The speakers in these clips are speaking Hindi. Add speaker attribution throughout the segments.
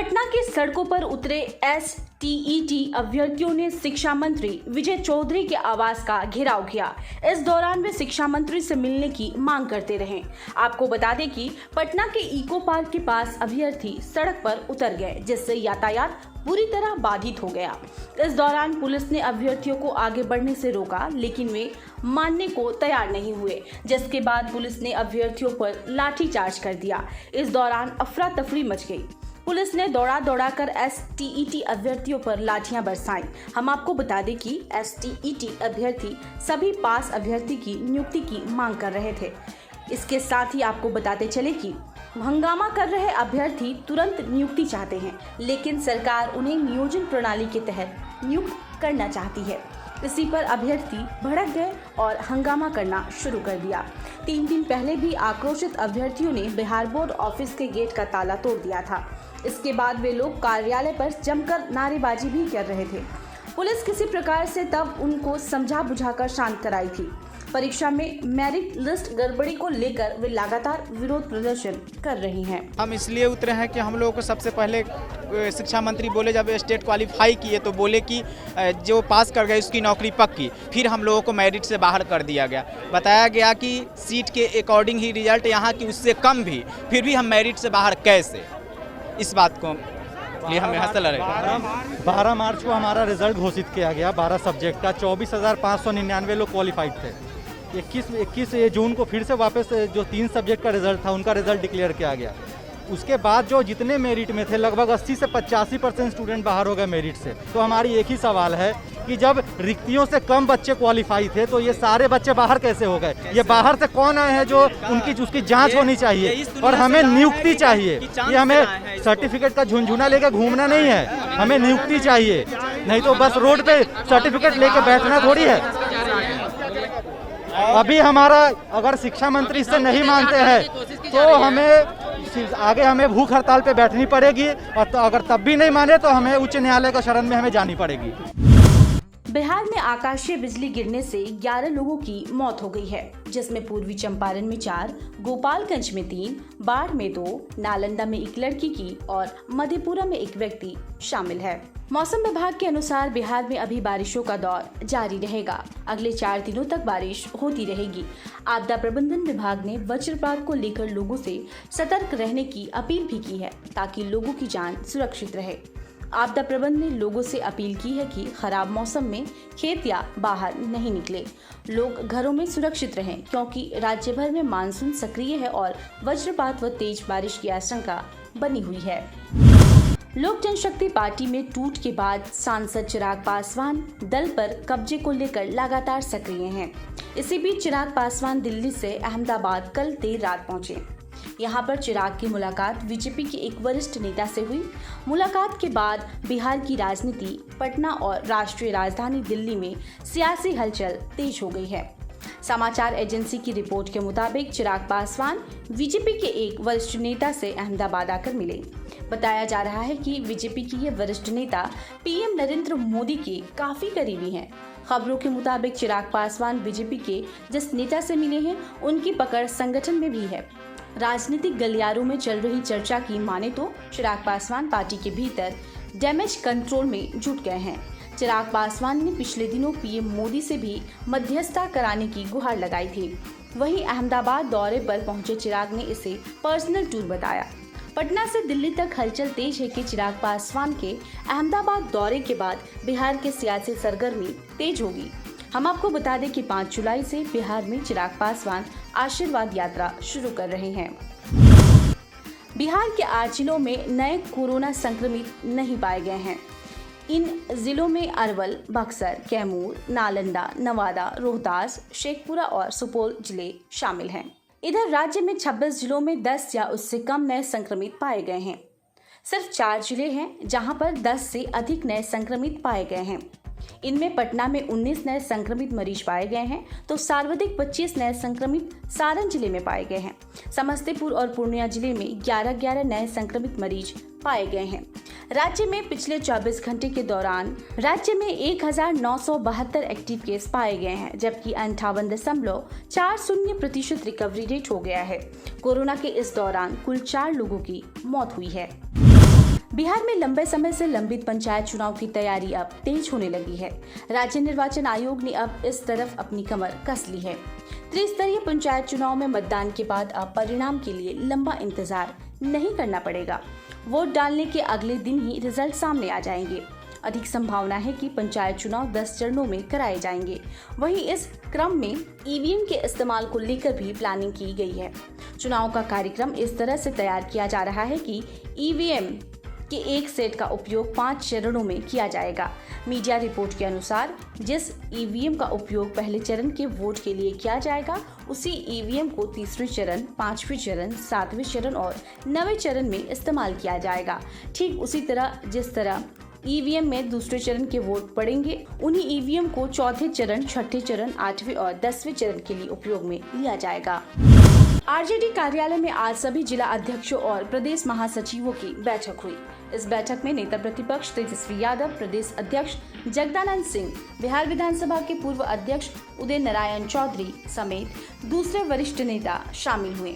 Speaker 1: पटना की सड़कों पर उतरे एसटीईटी अभ्यर्थियों ने शिक्षा मंत्री विजय चौधरी के आवास का घेराव किया। इस दौरान वे शिक्षा मंत्री से मिलने की मांग करते रहे। आपको बता दें कि पटना के इको पार्क के पास अभ्यर्थी सड़क पर उतर गए, जिससे यातायात पूरी तरह बाधित हो गया। इस दौरान पुलिस ने अभ्यर्थियों को आगे बढ़ने से रोका, लेकिन वे मानने को तैयार नहीं हुए, जिसके बाद पुलिस ने अभ्यर्थियों पर लाठीचार्ज कर दिया। इस दौरान अफरा तफरी मच गई। पुलिस ने दौड़ा कर एसटीईटी अभ्यर्थियों पर लाठियां बरसाईं। हम आपको बता दें कि एसटीईटी अभ्यर्थी सभी पास अभ्यर्थी की नियुक्ति की मांग कर रहे थे। इसके साथ ही आपको बताते चले कि हंगामा कर रहे अभ्यर्थी तुरंत नियुक्ति चाहते हैं, लेकिन सरकार उन्हें नियोजन प्रणाली के तहत नियुक्त करना चाहती है। इसी पर अभ्यर्थी भड़क गए और हंगामा करना शुरू कर दिया। 3 दिन पहले भी आक्रोशित अभ्यर्थियों ने बिहार बोर्ड ऑफिस के गेट का ताला तोड़ दिया था। इसके बाद वे लोग कार्यालय पर जमकर नारेबाजी भी कर रहे थे। पुलिस किसी प्रकार से तब उनको समझा बुझाकर शांत कराई थी। परीक्षा में मेरिट लिस्ट गड़बड़ी को लेकर वे लगातार विरोध प्रदर्शन कर रही हैं।
Speaker 2: हम इसलिए उतरे हैं कि हम लोगों को सबसे पहले शिक्षा मंत्री बोले, जब स्टेट क्वालिफाई किए तो बोले कि जो पास कर गए उसकी नौकरी पक्की। फिर हम लोगों को मेरिट से बाहर कर दिया गया। बताया गया कि सीट के अकॉर्डिंग ही रिजल्ट यहाँ की उससे कम भी, फिर भी हम मेरिट से बाहर कैसे, इस बात को लिए हमें हासिल रहेगा।
Speaker 3: 12 मार्च को हमारा रिजल्ट घोषित किया गया 12 सब्जेक्ट का। 24,599 लोग क्वालिफाइड थे। 21 जून को फिर से वापस जो 3 सब्जेक्ट का रिजल्ट था उनका रिजल्ट डिक्लेयर किया गया। उसके बाद जो जितने मेरिट में थे लगभग 80 से 85% स्टूडेंट बाहर हो गए मेरिट से। तो हमारी एक ही सवाल है कि जब रिक्तियों से कम बच्चे क्वालिफाई थे तो ये सारे बच्चे बाहर कैसे हो गए? ये बाहर से कौन आए हैं जो उसकी जांच होनी चाहिए और हमें नियुक्ति चाहिए। ये हमें सर्टिफिकेट का झुंझुना लेकर घूमना नहीं है, हमें नियुक्ति चाहिए। नहीं तो बस रोड पे सर्टिफिकेट लेके बैठना थोड़ी है। अभी हमारा अगर शिक्षा मंत्री इससे नहीं मानते हैं तो हमें भूख हड़ताल पे बैठनी पड़ेगी, और तो अगर तब भी नहीं माने तो हमें उच्च न्यायालय का शरण में हमें जानी पड़ेगी।
Speaker 1: बिहार में आकाशीय बिजली गिरने से 11 लोगों की मौत हो गई है, जिसमें पूर्वी चंपारण में 4, गोपालगंज में 3, बाढ़ में 2, नालंदा में 1 लड़की की और मधेपुरा में 1 व्यक्ति शामिल है। मौसम विभाग के अनुसार बिहार में अभी बारिशों का दौर जारी रहेगा। अगले 4 दिनों तक बारिश होती रहेगी। आपदा प्रबंधन विभाग ने वज्रपात को लेकर लोगों से सतर्क रहने की अपील भी की है, ताकि लोगों की जान सुरक्षित रहे। आपदा प्रबंधन ने लोगों से अपील की है कि खराब मौसम में खेत या बाहर नहीं निकले। लोग घरों में सुरक्षित रहें, क्योंकि राज्य भर में मानसून सक्रिय है और वज्रपात व तेज बारिश की आशंका बनी हुई है। लोक जनशक्ति पार्टी में टूट के बाद सांसद चिराग पासवान दल पर कब्जे को लेकर लगातार सक्रिय हैं। इसी बीच चिराग पासवान दिल्ली से अहमदाबाद कल देर रात पहुंचे। यहां पर चिराग की मुलाकात बीजेपी के एक वरिष्ठ नेता से हुई। मुलाकात के बाद बिहार की राजनीति, पटना और राष्ट्रीय राजधानी दिल्ली में सियासी हलचल तेज हो गई है। समाचार एजेंसी की रिपोर्ट के मुताबिक चिराग पासवान बीजेपी के एक वरिष्ठ नेता से अहमदाबाद आकर मिले। बताया जा रहा है कि बीजेपी की ये वरिष्ठ नेता पीएम नरेंद्र मोदी के काफी करीबी हैं। खबरों के मुताबिक चिराग पासवान बीजेपी के जिस नेता से मिले हैं उनकी पकड़ संगठन में भी है। राजनीतिक गलियारों में चल रही चर्चा की माने तो चिराग पासवान पार्टी के भीतर डैमेज कंट्रोल में जुट गए हैं। चिराग पासवान ने पिछले दिनों पीएम मोदी से भी मध्यस्थता कराने की गुहार लगाई थी। वहीं अहमदाबाद दौरे पर पहुंचे चिराग ने इसे पर्सनल टूर बताया। पटना से दिल्ली तक हलचल तेज है कि चिराग पासवान के अहमदाबाद दौरे के बाद बिहार के सियासी सरगर्मी तेज होगी। हम आपको बता दें कि 5 जुलाई से बिहार में चिराग पासवान आशीर्वाद यात्रा शुरू कर रहे हैं। बिहार के 8 जिलों में नए कोरोना संक्रमित नहीं पाए गए हैं। इन जिलों में अरवल, बक्सर, कैमूर, नालंदा, नवादा, रोहतास, शेखपुरा और सुपौल जिले शामिल हैं। इधर राज्य में 26 जिलों में 10 या उससे कम नए संक्रमित पाए गए हैं। सिर्फ 4 जिले हैं जहां पर 10 से अधिक नए संक्रमित पाए गए हैं। इनमें पटना में 19 नए संक्रमित मरीज पाए गए हैं, तो सर्वाधिक 25 नए संक्रमित सारण जिले में पाए गए हैं। समस्तीपुर और पूर्णिया जिले में 11 नए संक्रमित मरीज पाए गए हैं। राज्य में पिछले 24 घंटे के दौरान राज्य में 1972 एक्टिव केस पाए गए हैं, जबकि 58.40% रिकवरी रेट हो गया है। कोरोना के इस दौरान कुल 4 लोगों की मौत हुई है। बिहार में लंबे समय से लंबित पंचायत चुनाव की तैयारी अब तेज होने लगी है। राज्य निर्वाचन आयोग ने अब इस तरफ अपनी कमर कस ली है। त्रिस्तरीय पंचायत चुनाव में मतदान के बाद अब परिणाम के लिए लंबा इंतजार नहीं करना पड़ेगा। वोट डालने के अगले दिन ही रिजल्ट सामने आ जाएंगे। अधिक संभावना है कि पंचायत चुनाव 10 चरणों में कराए जाएंगे। वहीं इस क्रम में ईवीएम के इस्तेमाल को लेकर भी प्लानिंग की गई है। चुनाव का कार्यक्रम इस तरह से तैयार किया जा रहा है कि ईवीएम के एक सेट का उपयोग 5 चरणों में किया जाएगा। मीडिया रिपोर्ट के अनुसार जिस ईवीएम का उपयोग पहले चरण के वोट के लिए किया जाएगा, उसी ईवीएम को तीसरे चरण, 5वें चरण, 7वें चरण और 9वें चरण में इस्तेमाल किया जाएगा। ठीक उसी तरह जिस तरह ईवीएम में दूसरे चरण के वोट पड़ेंगे, उन्हीं ईवीएम को चौथे चरण, छठे चरण, 8वें और 10वें चरण के लिए उपयोग में लिया जाएगा। आरजेडी कार्यालय में आज सभी जिला अध्यक्षों और प्रदेश महासचिवों की बैठक हुई। इस बैठक में नेता प्रतिपक्ष तेजस्वी यादव, प्रदेश अध्यक्ष जगदानंद सिंह, बिहार विधानसभा के पूर्व अध्यक्ष उदय नारायण चौधरी समेत दूसरे वरिष्ठ नेता शामिल हुए।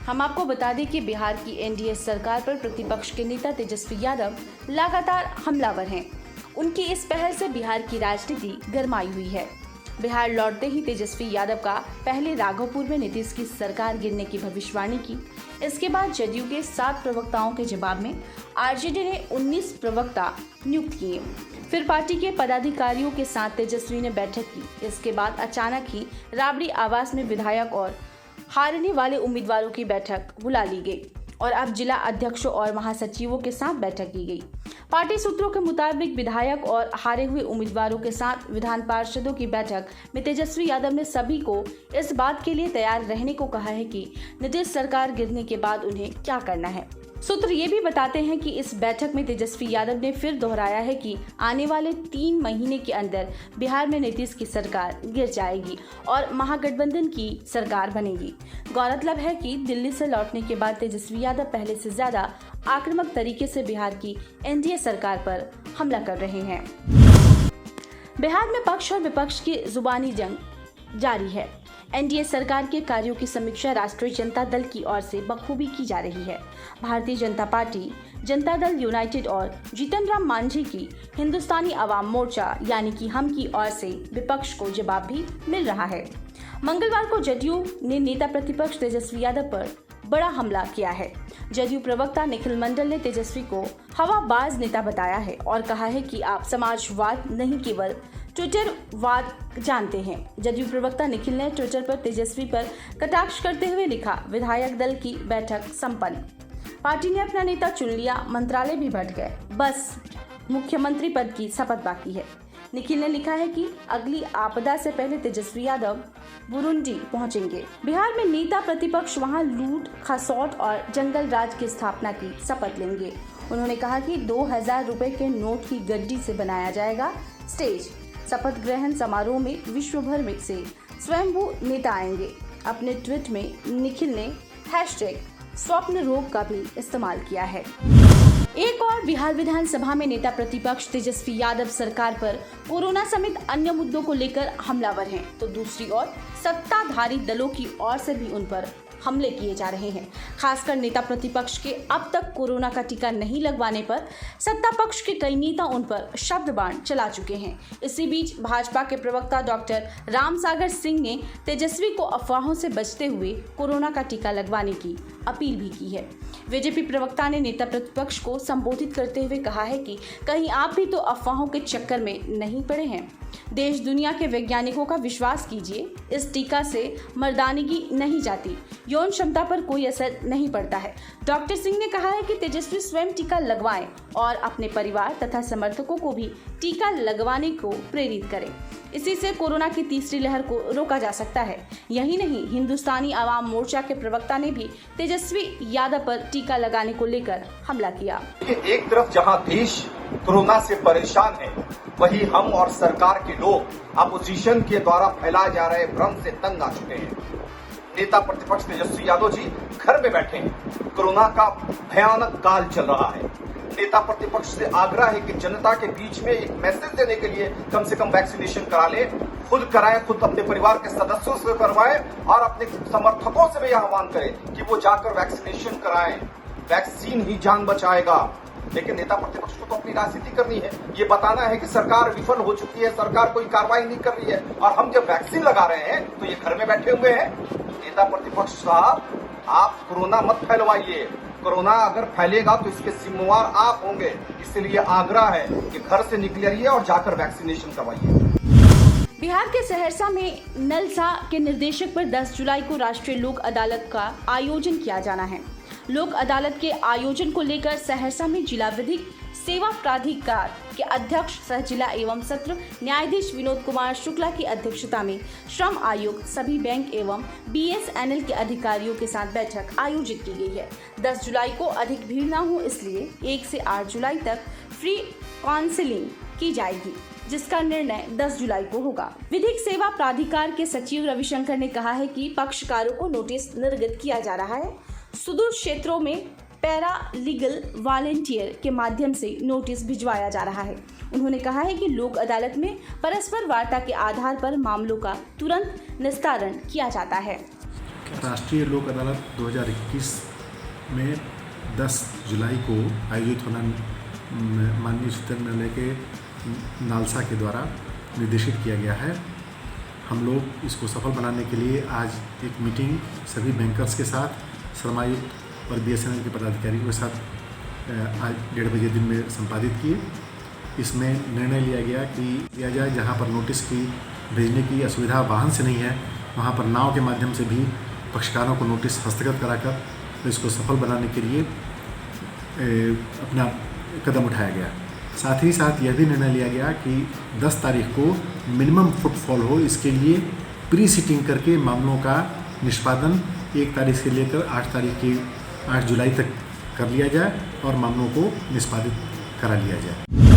Speaker 1: हम आपको बता दें कि बिहार की एनडीए सरकार पर प्रतिपक्ष के नेता तेजस्वी यादव लगातार हमलावर हैं। उनकी इस पहल से बिहार की राजनीति गरमाई हुई है। बिहार लौटते ही तेजस्वी यादव का पहले राघोपुर में नीतीश की सरकार गिरने की भविष्यवाणी की। इसके बाद जदयू के 7 प्रवक्ताओं के जवाब में आरजेडी ने 19 प्रवक्ता नियुक्त किए। फिर पार्टी के पदाधिकारियों के साथ तेजस्वी ने बैठक की। इसके बाद अचानक ही राबड़ी आवास में विधायक और हारने वाले उम्मीदवारों की बैठक बुला ली गई और अब जिला अध्यक्षों और महासचिवों के साथ बैठक की गई। पार्टी सूत्रों के मुताबिक विधायक और हारे हुए उम्मीदवारों के साथ विधान पार्षदों की बैठक में तेजस्वी यादव ने सभी को इस बात के लिए तैयार रहने को कहा है कि नीतीश सरकार गिरने के बाद उन्हें क्या करना है। सूत्र ये भी बताते हैं कि इस बैठक में तेजस्वी यादव ने फिर दोहराया है कि आने वाले 3 महीने के अंदर बिहार में नीतीश की सरकार गिर जाएगी और महागठबंधन की सरकार बनेगी। गौरतलब है कि दिल्ली से लौटने के बाद तेजस्वी यादव पहले से ज्यादा आक्रामक तरीके से बिहार की एनडीए सरकार पर हमला कर रहे हैं। बिहार में पक्ष और विपक्ष की जुबानी जंग जारी है। एनडीए सरकार के कार्यों की समीक्षा राष्ट्रीय जनता दल की ओर से बखूबी की जा रही है। भारतीय जनता पार्टी, जनता दल यूनाइटेड और जीतन राम मांझी की हिंदुस्तानी अवाम मोर्चा यानी कि हम की ओर से विपक्ष को जवाब भी मिल रहा है। मंगलवार को जदयू ने नेता प्रतिपक्ष तेजस्वी यादव पर बड़ा हमला किया है। जदयू प्रवक्ता निखिल मंडल ने तेजस्वी को हवाबाज नेता बताया है और कहा है कि आप समाजवाद नहीं केवल ट्विटरवाद जानते हैं। जदयू प्रवक्ता निखिल ने ट्विटर पर तेजस्वी पर कटाक्ष करते हुए लिखा, विधायक दल की बैठक संपन्न, पार्टी ने अपना नेता चुन लिया, मंत्रालय भी बढ़ गए, बस मुख्यमंत्री पद की शपथ बाकी है। निखिल ने लिखा है कि अगली आपदा से पहले तेजस्वी यादव बुरुंडी पहुंचेंगे। बिहार में नेता प्रतिपक्ष वहां लूट, खसौट और जंगल राज की स्थापना की शपथ लेंगे। उन्होंने कहा कि 2000 रुपए के नोट की गड्डी से बनाया जाएगा स्टेज। शपथ ग्रहण समारोह में विश्व भर में से स्वयंभू नेता आएंगे। अपने ट्वीट में निखिल ने हैशटैग स्वप्न रोग का भी इस्तेमाल किया है। एक और बिहार विधानसभा में नेता प्रतिपक्ष तेजस्वी यादव सरकार पर कोरोना समेत अन्य मुद्दों को लेकर हमलावर हैं, तो दूसरी ओर सत्ताधारी दलों की ओर से भी उन पर हमले किए जा रहे हैं। खासकर नेता प्रतिपक्ष के अब तक कोरोना का टीका नहीं लगवाने पर सत्ता पक्ष के कई नेता उन पर शब्द बाण चला चुके हैं। इसी बीच भाजपा के प्रवक्ता डॉक्टर रामसागर सिंह ने तेजस्वी को अफवाहों से बचते हुए कोरोना का टीका लगवाने की अपील भी की है। बीजेपी प्रवक्ता ने नेता प्रतिपक्ष को संबोधित करते हुए कहा है कि कहीं आप भी तो अफवाहों के चक्कर में नहीं पड़े हैं। देश दुनिया के वैज्ञानिकों का विश्वास कीजिए, इस टीका से मर्दानगी नहीं जाती, यौन क्षमता पर कोई असर नहीं पड़ता है। डॉक्टर सिंह ने कहा है कि तेजस्वी स्वयं टीका लगवाएं और अपने परिवार तथा समर्थकों को भी टीका लगवाने को प्रेरित करें। इसी से कोरोना की तीसरी लहर को रोका जा सकता है। यही नहीं, हिंदुस्तानी अवाम मोर्चा के प्रवक्ता ने भी तेजस्वी यादव पर टीका लगाने को लेकर हमला किया।
Speaker 4: एक तरफ जहां देश कोरोना से परेशान है, वहीं हम और सरकार के लोग अपोजिशन के द्वारा फैलाए जा रहे भ्रम से तंग आ चुके हैं। नेता प्रतिपक्ष तेजस्वी यादव जी घर में बैठे हैं। कोरोना का भयानक काल चल रहा है। नेता प्रतिपक्ष से आग्रह है कि जनता के बीच में एक मैसेज देने के लिए कम से कम वैक्सीनेशन करा ले, खुद कराएं, खुद अपने परिवार के सदस्यों से करवाएं और अपने समर्थकों से भी यह आह्वान करें कि वो जाकर वैक्सीनेशन कराएं। वैक्सीन ही जान बचाएगा। लेकिन नेता प्रतिपक्ष को तो अपनी राजनीति करनी है, ये बताना है कि सरकार विफल हो चुकी है, सरकार कोई कार्रवाई नहीं कर रही है, और हम जब वैक्सीन लगा रहे हैं तो ये घर में बैठे हुए हैं। नेता प्रतिपक्ष साहब, आप कोरोना मत फैलवाइए, कोरोना अगर फैलेगा तो इसके जिम्मेवार आप होंगे, इसलिए आग्रह है कि घर से निकलिए और जाकर वैक्सीनेशन करवाइए।
Speaker 1: बिहार के सहरसा में नलसा के निर्देशक पर 10 जुलाई को राष्ट्रीय लोक अदालत का आयोजन किया जाना है। लोक अदालत के आयोजन को लेकर सहरसा में जिला विधिक सेवा प्राधिकार के अध्यक्ष सह जिला एवं सत्र न्यायाधीश विनोद कुमार शुक्ला की अध्यक्षता में श्रम आयोग, सभी बैंक एवं BSNL के अधिकारियों के साथ बैठक आयोजित की गई है। 10 जुलाई को अधिक भीड़ न हो, इसलिए 1 से 8 जुलाई तक फ्री काउंसलिंग की जाएगी, जिसका निर्णय 10 जुलाई को होगा। विधिक सेवा प्राधिकार के सचिव रविशंकर ने कहा है कि पक्षकारों को नोटिस निर्गत किया जा रहा है। सुदूर क्षेत्रों में पैरा लीगल वॉलंटियर के माध्यम से नोटिस भिजवाया जा रहा है। उन्होंने कहा है कि लोक अदालत में परस्पर वार्ता के आधार पर मामलों का तुरंत निस्तारण किया जाता है।
Speaker 5: राष्ट्रीय लोक अदालत 2021 में 10 जुलाई को आयोजित होना माननीय उच्चतम न्यायालय के नालसा के द्वारा निर्देशित किया गया है। हम लोग इसको सफल बनाने के लिए आज एक मीटिंग सभी बैंकर्स के साथ, श्रम आयुक्त और BSNL के पदाधिकारियों के साथ आज 1:30 बजे दिन में संपादित किए। इसमें निर्णय लिया गया कि दिया जाए जहां पर नोटिस की भेजने की असुविधा वाहन से नहीं है, वहां पर नाव के माध्यम से भी पक्षकारों को नोटिस हस्तगत कराकर तो इसको सफल बनाने के लिए अपना कदम उठाया गया। साथ ही साथ यह भी निर्णय लिया गया कि 10 तारीख को मिनिमम फुटफॉल हो, इसके लिए प्री सीटिंग करके मामलों का निष्पादन 1 तारीख से लेकर 8 जुलाई तक कर लिया जाए और मामलों को निष्पादित करा लिया जाए।